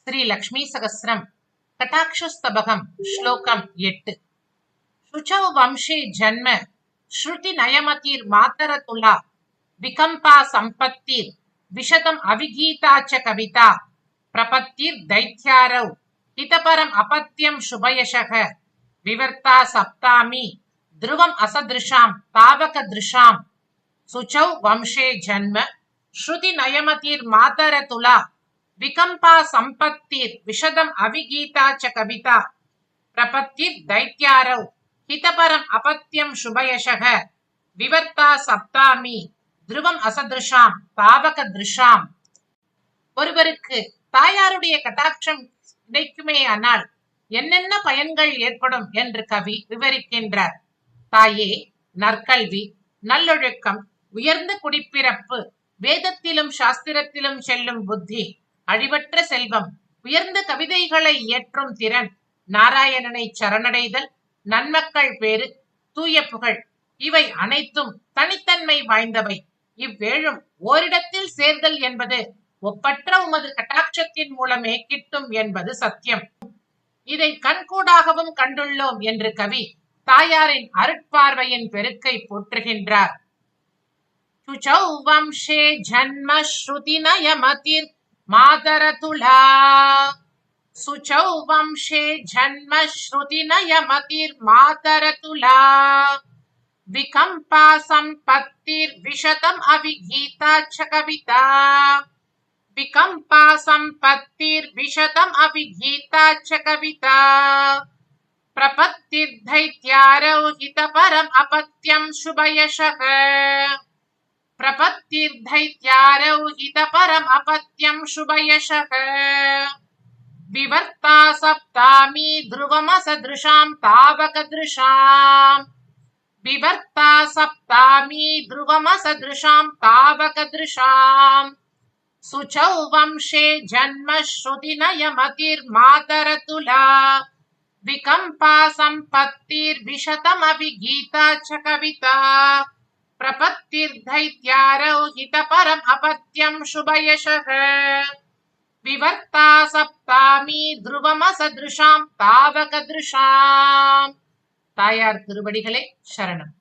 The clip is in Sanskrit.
श्री लक्ष्मी सहस्रम कटाक्षस्तबकम श्लोकम 8 शुचौ वंशे जन्म श्रुति नयमतिर् मातरतुला विकंपा संपत्तिर् विशतम अविगीता च कविता प्रपत्तिर् दैत्यारौ हितपरम अपत्यम शुभयशः विवर्ता सप्तामी ध्रुवम असदृशां तावक दृशां शुचौ वंशे जन्म श्रुति नयमतिर् मातरतुला विकंपा संपत्तिर् विशदम अविगीता च कविता प्रपत्तिर् दैत्यारौ हितपरम अपत्यम शुभयशः विवर्ता सप्तामी ध्रुवम असदृशाம் தாவக திருஷாம். ஒருவருக்கு தாயாருடைய கட்டாட்சம் கிடைக்குமேயானால் என்னென்ன பயன்கள் ஏற்படும் என்று கவி விவரிக்கின்றார். தாயே, நற்கல்வி, நல்லொழுக்கம், உயர்ந்த குடிப்பிறப்பு, வேதத்திலும் சாஸ்திரத்திலும் செல்லும் புத்தி, அழிவற்ற செல்வம், உயர்ந்த கவிதைகளை இயற்றும் திறன், நாராயணனை சரணடைதல், நன்மக்கள் பேறு, தூய புகழ், இவை அனைத்தும் தனித்தன்மை வாய்ந்தவை. இவ்வேழும் ஓரிடத்தில் சேர்தல் என்பது ஒப்பற்ற உமது கட்டாட்சத்தின் மூலமே கிட்டும் என்பது சத்தியம். இதை கண்கூடாகவும் கண்டுள்ளோம் என்று கவி தாயாரின் அருட்பார்வையின் பெருக்கை போற்றுகின்றார். சுச்சௌ வம்சே ஜன்ம ஸ்ருதி நயமதிர் மாதரதுலா. சுச்சௌ வம்சே ஜன்ம ஸ்ருதி நயமதிர் மாதரதுலா विकंपा संपत्तिर् विशतम अविगीता च कविता. विकंपा संपत्तिर् विशतम अविगीता च कविता प्रपत्तिर् दैत्यारौ हितपरम अपत्यम शुभयशः. प्रपत्तिर् दैत्यारौ हितपरम अपत्यम शुभयशः विवर्ता सप्तामी ध्रुवमसदृशां तावक दृशां. विवर्ता सप्तामी ध्रुवमसदृशां तावक दृशां शुचौ वंशे जन्म श्रुति नयमतिर् मातरतुला विकंपा संपत्तिर् विशतम अविगीता च कविता प्रपत्तिर् दैत्यारौ हितपरम अपत्यम शुभयशः विवर्ता सप्तामी ध्रुवमसदृशां तावक दृशां. தாயார் திருவடிகளே சரணம்.